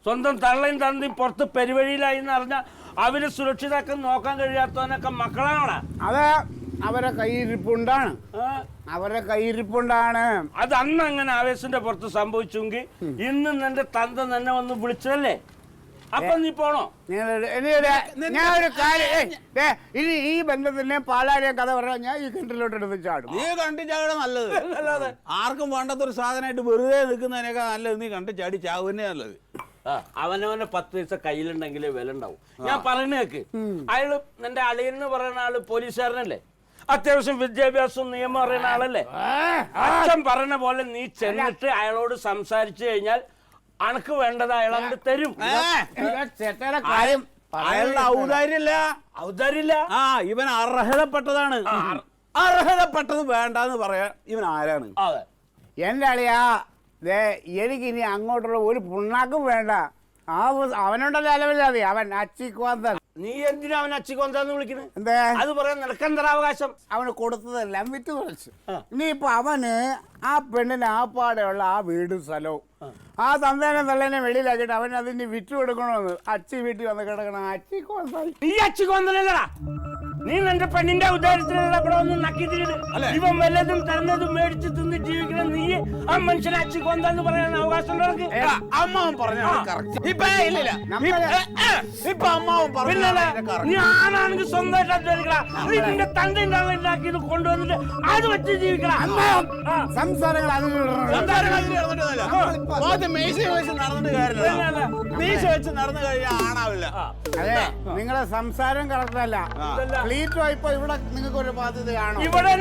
സ്വന്തം തള്ളയും തന്തയും പുറത്ത് പെരുവഴിയിലായി എന്ന് അറിഞ്ഞാൽ അവര് സുരക്ഷിതമൊക്കെ നോക്കാൻ കഴിയാത്തവനൊക്കെ മക്കളാണ്. അത് അവരെ കയ്യിരിപ്പുണ്ടാണ്, അവരുടെ കയ്യിരിപ്പുണ്ടാണ്. അത് അന്ന് അങ്ങനെ ആവേശത്തിന്റെ പുറത്ത് സംഭവിച്ചെങ്കിൽ ഇന്ന് നിന്റെ തന്ത തന്നെ വന്ന് വിളിച്ചതല്ലേ, അപ്പൊ നീ പോണോ? ഞാനൊരു കാര്യം, ഇനി ഈ ബന്ധത്തിന്റെ പാലാരിയ കഥ പറഞ്ഞാൽ ഞാൻ ഈ കിണറ്റിലോട്ട് എടുത്ത് ചാടും. നീ കണ്ടി ചാടാ നല്ലത്. ആർക്കും വേണ്ടാത്തൊരു സാധനമായിട്ട് വെറുതെ നിൽക്കുന്നതിനേക്കാൾ നല്ലത് നീ കണ്ടി ചാടി ചാവുന്നേ നല്ലത്. അവനവന്റെ 10 പൈസ കയ്യിലുണ്ടെങ്കിലേ വില ഉണ്ടാവും. ഞാൻ പറയുന്ന കേക്ക്, അയാള് നിന്റെ അളിയന്ന് പറയുന്ന ആള് പോലീസുകാരനല്ലേ, അത്യാവശ്യം വിദ്യാഭ്യാസവും നിയമം അറിയുന്ന ആളല്ലേ. അച്ഛൻ പറയുന്ന പോലെ നീ ചെന്നിട്ട് അയാളോട് സംസാരിച്ചു കഴിഞ്ഞാൽ അനക്ക് വേണ്ടത് അയാളോട് തരും. കാര്യം അയാളുടെ ഔദാര്യല്ല, ഇവൻ അർഹതപ്പെട്ടതാണ്. അർഹതപ്പെട്ടത് വേണ്ടെന്ന് പറയാൻ ഇവൻ ആരാണ്? അതെ, എന്റെ അളിയാ, എനിക്കിനി അങ്ങോട്ടുള്ള ഒരു പുണ്ണാക്കും വേണ്ട. അവനുണ്ടല്ലോ അലവില്ലാതെ, അവൻ അച്ചിക്കോന്തൻ. നീ എന്തിനാ അവൻ അച്ചിക്കൊന്താന്ന് വിളിക്കുന്നത്? എന്താ അത് പറയാൻ നിനക്കെന്താ അവകാശം? അവന് കൊടുത്തതെല്ലാം വിറ്റ് കുറച്ച്. ഇനിയിപ്പൊ അവന് ആ പെണ്ണിന് ആപ്പാടെയുള്ള ആ വീടും സ്ഥലവും ആ തന്തേനെ തള്ളേനെ വെളിയിലാക്കിയിട്ട് അവൻ അതിന് വിറ്റ് കൊടുക്കണമെന്ന് അച്ചി വീട്ടിൽ വന്ന് കിടക്കണം. അച്ചിക്കോന്തായി. നീ അച്ചിക്കൊന്തനല്ലടാ, നീ നിന്റെ പെണ്ണിന്റെ ഉദാഹരണത്തിലുള്ള ഇവിടെ ഒന്ന് നക്കിത്തിരിട്ട് ഇവൻ വല്ലതും തരുന്നതും മേടിച്ച് തിന്ന് ജീവിക്കണം. നീ ആ മനുഷ്യനെ അച്ചിക്കൊന്താന്ന് പറയാൻ അവകാശം ഉണ്ടോ? അമ്മാവൻ പറഞ്ഞു നീ ആണാണെങ്കിൽ സ്വന്തമായിട്ട് അധ്വാനിക്കണം. നിന്റെ തന്റെ ഉണ്ടാക്കിയത് കൊണ്ടുവന്നിട്ട് അത് വെച്ച് ജീവിക്കണം. സംസാരങ്ങൾ നടന്നു കഴിഞ്ഞാൽ ആണാവില്ല. അതെ, നിങ്ങളെ സംസാരം കറക്റ്റല്ല. ക്ലീറ്റോ ഇപ്പൊ ഇവിടെ നിങ്ങൾക്ക് ഒരു ബാധ്യതയാണോ? ഇവിടെ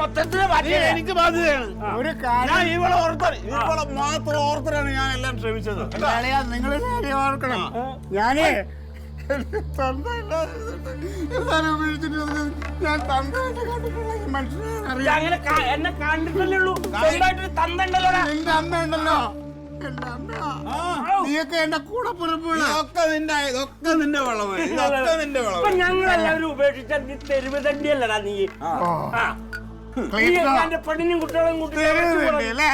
മൊത്തത്തില് എനിക്ക് ബാധ്യതയാണ്. ഒരു കാര്യം ഇവളെ മാത്രം ഓർത്തിട്ടാണ് ഞാൻ എല്ലാം ശ്രമിച്ചത്. നിങ്ങൾ ഓർക്കണം, ഞാനേ എന്നെ കണ്ടിട്ടല്ലേ ഉള്ളൂ. തന്തണ്ടല്ലോടാ നിന്റെ അമ്മ ഉണ്ടല്ലോ, നീയൊക്കെ എന്റെ കൂടെ ഇതൊക്കെ നിന്റെ വളവ്. ഞങ്ങളെല്ലാവരും ഉപേക്ഷിച്ചാൽ നീ തെരുവ് തണ്ടിയല്ലടാ നീ. എന്റെ പെണ്ണിനും കുട്ടികളും അല്ലേ?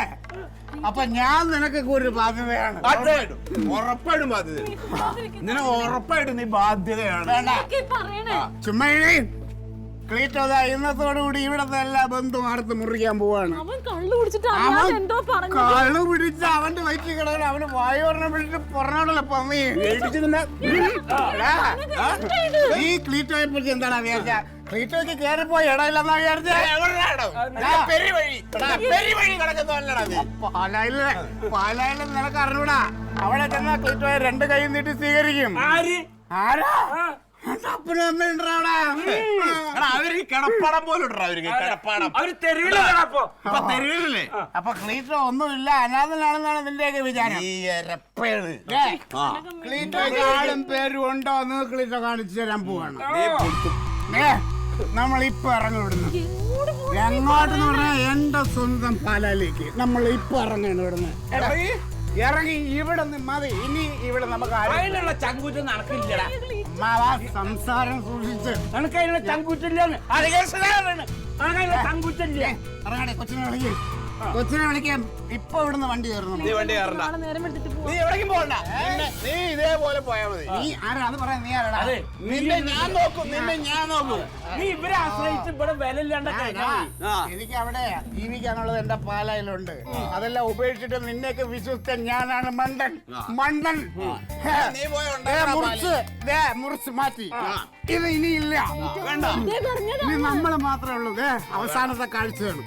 അപ്പൊ ഞാൻ നിനക്ക് ഒരു ബാധ്യതയാണ്. ഉറപ്പായിട്ടും ബാധ്യത. ഉറപ്പായിട്ടും നീ ബാധ്യതയാണ്. ചുമ്മാ ക്ലീറ്റോ ഇന്നത്തോടുകൂടി ഇവിടത്തെ എല്ലാ ബന്ധുവും അടുത്ത് മുറിക്കാൻ പോവാണ്. കള്ളു പിടിച്ച് അവന്റെ വയറ്റിൽ കിടക്കണം. അവന് വായോറിനെ പിടിച്ചിട്ട് പറഞ്ഞോടല്ലോ പന്നി. ഈ ക്ലീറ്റോയെ പറ്റി എന്താണ് വിചാരിച്ച? ക്ലീറ്റോയ്ക്ക് കയറിപ്പോയി ഇടയില്ലെന്നാ വിചാരിച്ചേ? പാലായിലും നിനക്ക് അറിഞ്ഞൂടാ. അവിടെ ചെന്നാ ക്ലീറ്റോയെ 2 കൈ നീട്ടി സ്വീകരിക്കും. ആരാ? അപ്പനും അമ്മ അവര് കിടപ്പാടം പോലും തെരുവിലല്ലേ? അപ്പൊ ക്ലീറ്റോ ഒന്നുമില്ല, അനാഥനാണെന്നാണ് നിന്റെയൊക്കെ വിചാരം. ക്ലീറ്റോയും പേരും ഉണ്ടോ എന്ന് ക്ലീറ്റോ കാണിച്ചു തരാൻ പോവാണ്. നമ്മൾ ഇപ്പൊ ഇറങ്ങി വിടുന്നു. എങ്ങോട്ടെന്ന് പറഞ്ഞാൽ എന്റെ സ്വന്തം പാലായിലേക്ക് നമ്മൾ ഇപ്പൊ ഇറങ്ങാണ് ഇവിടുന്ന്. ഇറങ്ങി ഇവിടെ മതി. ഇനി ഇവിടെ നമുക്ക് അതിനുള്ള ചങ്കൂറ്റം നടക്കില്ലടാ. സംസാരം സൂക്ഷിച്ച് നിനക്ക് അതിനുള്ള ചങ്കൂറ്റില്ലെന്ന് ചങ്കൂറ്റില്ല. ഇറങ്ങട്ടെ, കൊച്ചിനെ വിളിക്കാം. ഇപ്പൊ ഇവിടുന്ന് വണ്ടി കയറുന്നു. നീ എവിടേക്കും പോകണ്ട, നീ ഇതേപോലെ പോയാ മതി. നീ ആരാ അത് പറയാ? നീ ആരാ? നിന്നെ ഞാൻ നോക്കും. നീ ഇവരെ ആശ്രയിച്ച് ഇവിടെ വില ഇല്ലാണ്ട. എനിക്ക് അവിടെ ജീവിക്കാനുള്ളത് എന്റെ പാലായിലുണ്ട്. അതെല്ലാം ഉപേക്ഷിച്ചിട്ട് നിന്നെയൊക്കെ വിശ്വസിച്ച ഞാനാണ് മണ്ടൻ. മുറിച്ച് മാറ്റി. ഇത് ഇനിയില്ല, ഇനി നമ്മള് മാത്രമേ ഉള്ളൂ. അവസാനത്തെ കാഴ്ചയാണ്.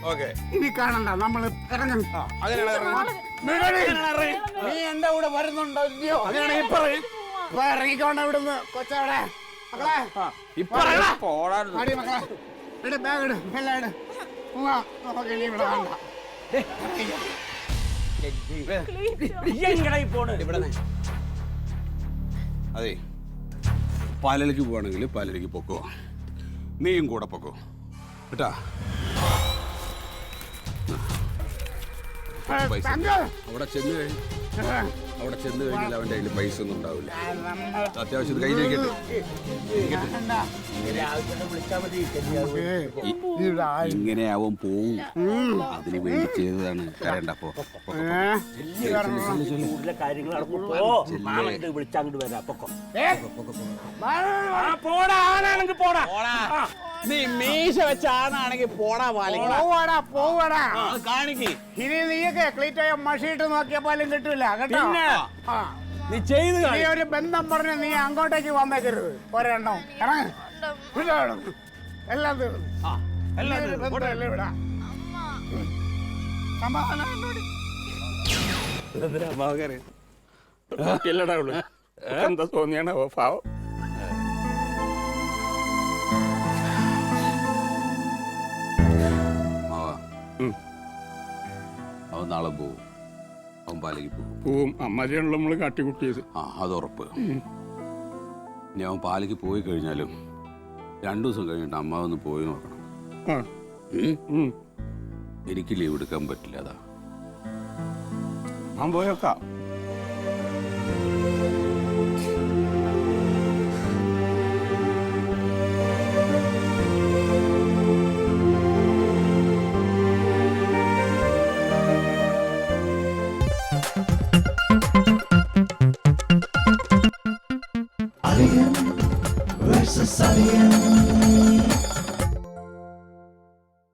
ഇനി കാണണ്ട, നമ്മള് ഇറങ്ങും. നീ എന്റെ കൂടെ വരുന്നുണ്ടോ? ഇല്ലയോ? ഇറങ്ങിക്കോണ്ട ഇവിടുന്ന്. കൊച്ചവിടെ ബാഗ് ഇട്, എല്ലാം ഇട്. നമുക്ക് ഇനി ഇവിടെ വേണ്ട. അതെ, പാലയിലേക്ക് പോവാണെങ്കിൽ പാലയിലേക്ക് പൊക്കോ, നീയും കൂടെ പൊക്കോ കേട്ടാ. അവിടെ ചെന്ന് കഴിഞ്ഞ് അവിടെ ചെന്ന് കഴിഞ്ഞാൽ അവൻ്റെ കയ്യിൽ പൈസ ഒന്നും ഉണ്ടാവില്ല. നമ്മൾ അത്യാവശ്യം കയ്യിലേക്കിട്ട് വിളിച്ചാൽ മതി. ഇങ്ങനെ അവൻ പോവും. അതിന് വേണ്ടി ചെയ്തതാണ്. കരണ്ടപ്പോ കൂടുതലെ കാര്യങ്ങൾ നടക്കും. വിളിച്ചങ്ങോട്ട് വരാം. പൊക്കം പോടാ. ആണാണെങ്കിൽ പോടാ. നീ മീശ വെച്ച ആണാണെങ്കിൽ പോടാ പാലിക്ക്. പോവാടാ കാണിക്ക്. ഇനി നീയൊക്കെ ക്ലീറ്റോയെ മഷിയിട്ട് നോക്കിയ പാലും കിട്ടൂല കേട്ടോ. ആ. നീ ചെയ്ത് നീ ഒരു ബന്ധം പറഞ്ഞ് നീ അങ്ങോട്ടേക്ക് വന്നേക്കരുത്. ഒരെണ്ണം എല്ലാം തീർന്നു. ബന്ധമല്ലേ ഇവിടെ. എന്താ തോന്നിയാണോ പാവം. അവൻ നാളെ പോവും. അവൻ പാലിക്ക് പോവും. പോവും. അമ്മതിയാണല്ലോ നമ്മള് കാട്ടിക്കുട്ടിയത്. അത് ഉറപ്പ്. ഇനി അവൻ പാലിക്ക് പോയി കഴിഞ്ഞാലും 2 ദിവസം കഴിഞ്ഞിട്ട് അമ്മ ഒന്ന് പോയി നോക്കണം. എനിക്ക് ലീവ് എടുക്കാൻ പറ്റില്ല. അതാ ഞാൻ പോയേക്കാം. Versus Alien.